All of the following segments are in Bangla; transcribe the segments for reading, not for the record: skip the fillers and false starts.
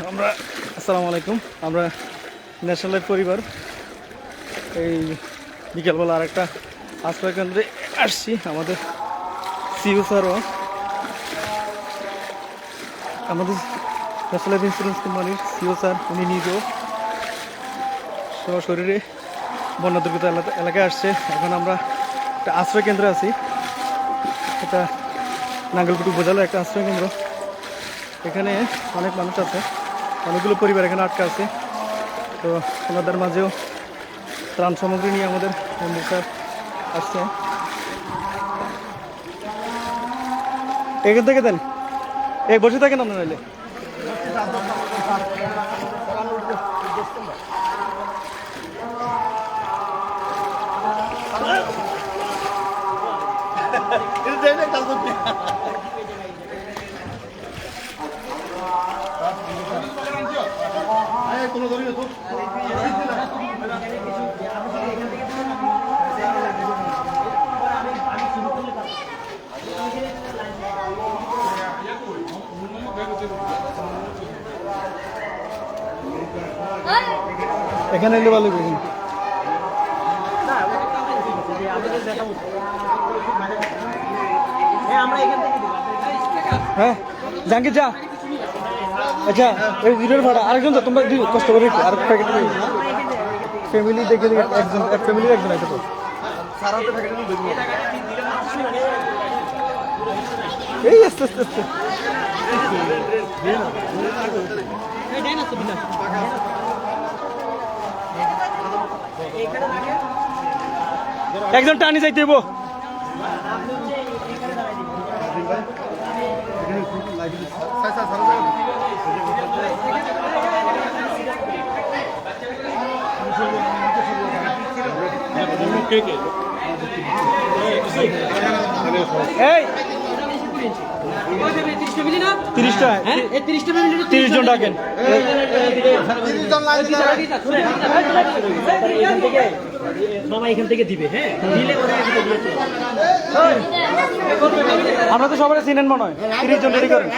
আমরা আসসালামু আলাইকুম। আমরা ন্যাশনাল লাইফ পরিবার এই বিকেলবেলা আরেকটা আশ্রয় কেন্দ্রে আসছি। আমাদের সিইও স্যারও আমাদের ন্যাশনাল লাইফ ইন্স্যুরেন্স কোম্পানির সিইও স্যার উনি নিজেও সশরীরে বন্যা দুর্গত এলাকায় আসছে। এখন আমরা একটা আশ্রয় কেন্দ্রে আছি। এটা নাঙ্গলকুটু উপজেলার একটা আশ্রয় কেন্দ্র। এখানে অনেক মানুষ আছে, অনেকগুলো পরিবার এখানে আটকা আছে। তো ওনাদের মাঝেও ত্রাণ সামগ্রী নিয়ে আমাদের এমডি স্যার আসছে। এখান থেকে দেন, এই বসে থাকেন আপনার নাইলে। এখানে এলে ভালো দেখুন। হ্যাঁ জাহাঙ্গীর যা। আচ্ছা ওই ভিডিওর ভাড়া আরেকজন তো তোমরা কষ্ট করে আর প্যাকেট ফ্যামিলি দেখে একজন এক ফ্যামিলির একজন আছে তো এই আস্তে আস্তে আস্তে একজন টানি যাইতে হইব। এই 30 জন ডাকেন। এখান থেকে দিবে। হ্যাঁ আমরা তো সবাই চিনেন মনে হয়। 30 জন রেডি করেন।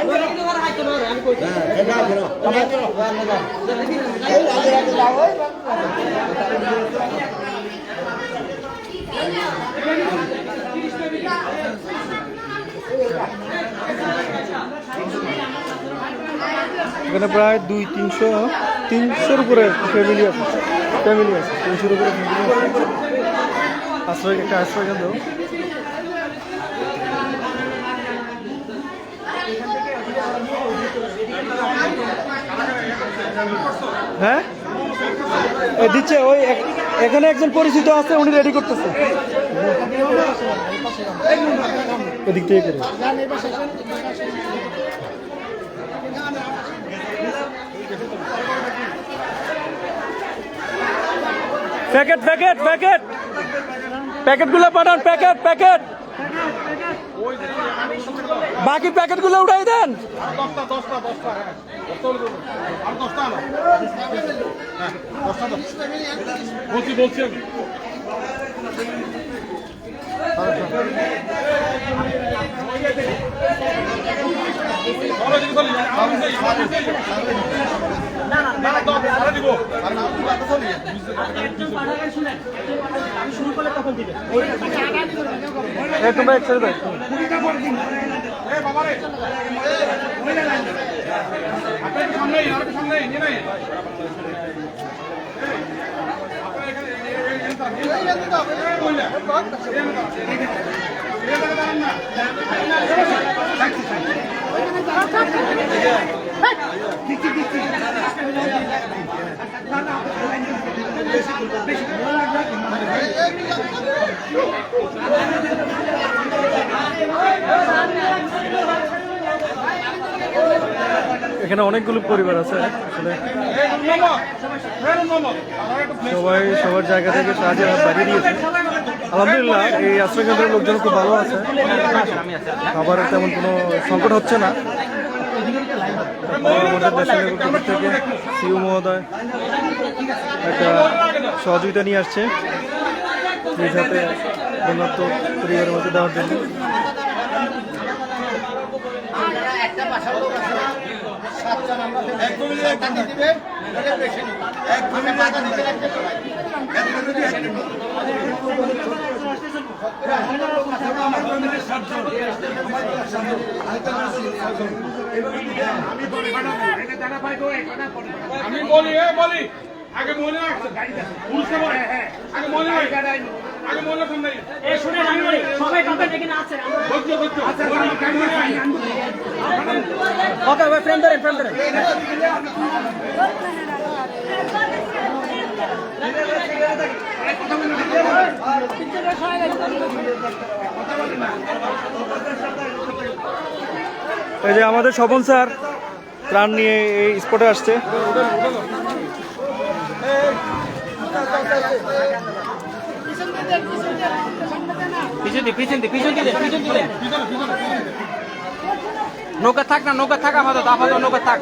এখানে প্রায় 200-300-300-র উপরে ফ্যামিলি আছে। 300-র উপরে ফ্যামিলি আশ্রয় একটা আশ্রয় কেন্দ্র। হ্যাঁ দিচ্ছে ওই এখানে একজন পরিচিত আছে, উনি রেডি করতেছে। এদিক থেকে করে প্যাকেট প্যাকেট প্যাকেট প্যাকেটগুলো পাঠান। প্যাকেট বাকি প্যাকেটগুলো উঠাই দেন। বলছি তোমরা একসাথে এখানে অনেকগুলো পরিবার আছে। আসলে সবাই সবার জায়গা থেকে সাহায্য বাড়িয়ে দিয়েছে। আলহামদুলিল্লাহ এই আশ্রয় কেন্দ্রের লোকজন খুব ভালো আছে, খাবারের তেমন কোনো সংকট হচ্ছে না। আমাদের দেশের থেকে সিইও মহোদয় একটা সহযোগিতা নিয়ে আসছে নিজ হাতে বন্যার্থ পরিবারের মধ্যে দেওয়ার জন্য। আমি বলি বলি আগে মনে রাখছে বুঝতে পারে আগে মনে রাখ আগে মনে রাখুন নাই এই শুনে আমি বলি সবাই পাবেন এখানে আছে ওকে ভাই ফ্রেন্ড ধরেন এই যে আমাদের স্বপন স্যার ত্রাণ নিয়ে এই স্পটে আসছে। পিছন দিলে নৌকা থাক না নৌকা থাক আপাতত নৌকা থাক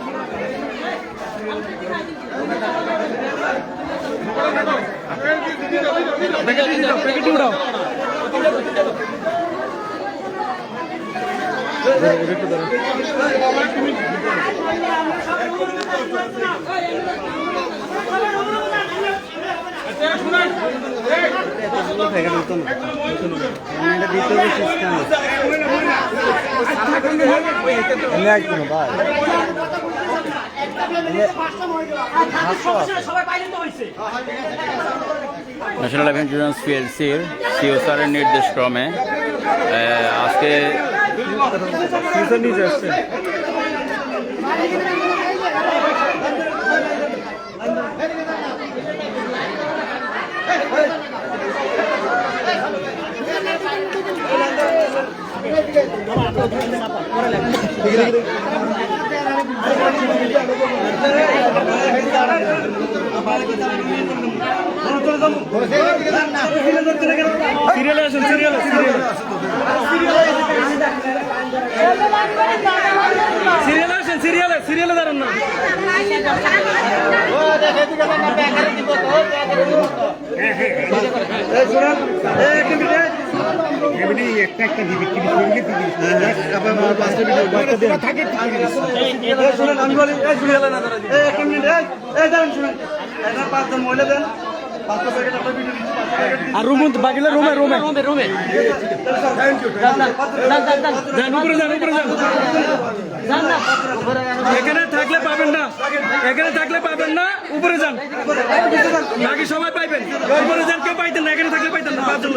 ন্যাশনাল অ্যাভেঞ্জার্স পিএলসির সিও স্যারের নির্দেশ ক্রমে আজকে নিয়ে আসছে। সিরিয়ালে আসুন সিরিয়ালে দাঁড়ান না। আর রুম বাকিলে রুমে উপরে যান এখানে থাকলে পাবেন না উপরে যান বাকি সবাই পাইবেন উপরে যান কেউ পাইতেন না এখানে থাকলে পাইতেন না 5 জন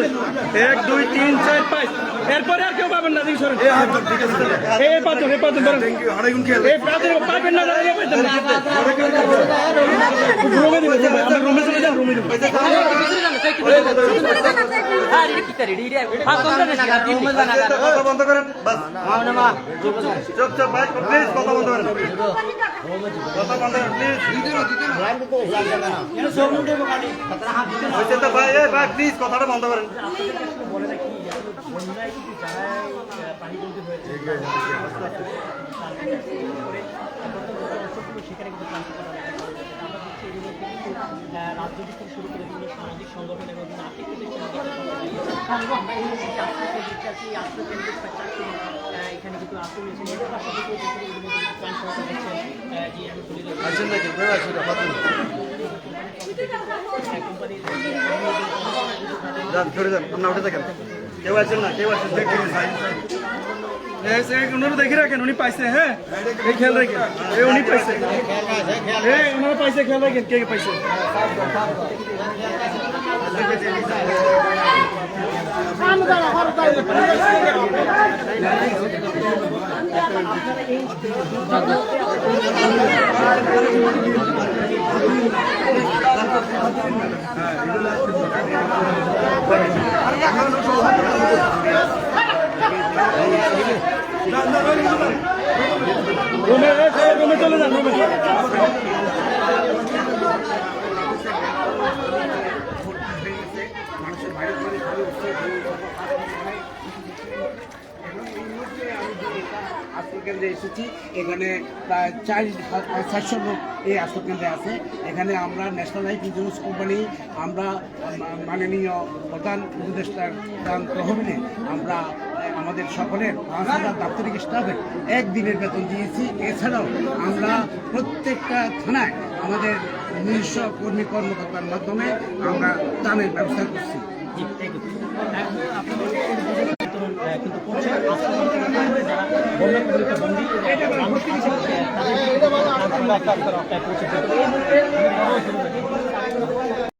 1 2 3 4 5 এরপরে আর কেউ পাবেন না দেখুন এই 5 জন বলেন এই 5 জন পাইবেন না পাইতেন না রুমে দিবেন আমরা রুমে চলে যান রুমে দিবেন বন্ধ করেন চুপ ভাই প্লিজ কথা বন্ধ করেন ভাই প্লিজ কথাটা বন্ধ করেন। রাজনৈতিক থেকে শুরু করে বিভিন্ন সামাজিক সংগঠন এবং আর্থিক প্রতিষ্ঠান এখানে কিন্তু কেউ আছেন না দেখে রাখেন উনি পাইছে। হ্যাঁ এই খেয়াল রাখেন উনি পাইছে ওনারা পাইছে খেয়াল রাখেন কে পাইছে। রুমে চলে যান রুমে। আশ্রয়কেন্দ্রে এসেছি। এখানে প্রায় 400 লোক এই আশ্রয়কেন্দ্রে আছে। এখানে আমরা ন্যাশনাল লাইফ ইন্স্যুরেন্স কোম্পানি আমরা মাননীয় প্রধান উপদেষ্টার তহবিলে আমরা আমাদের সকলের 5,000 দাপ্তরিক স্টাফের একদিনের বেতন দিয়েছি। এছাড়াও আমরা প্রত্যেকটা থানায় আমাদের নিজস্ব কর্মী কর্মকর্তার মাধ্যমে আমরা ত্রাণের ব্যবস্থা করছি। জি, thank you. এখন আপনাদের বিতরণ কিন্তু করছে আশ্রয় যারা বন্যা কবলিত বন্দী মানুষ আছে, তাদের পৌঁছে দিতে। এই মুহূর্তে আমি বড়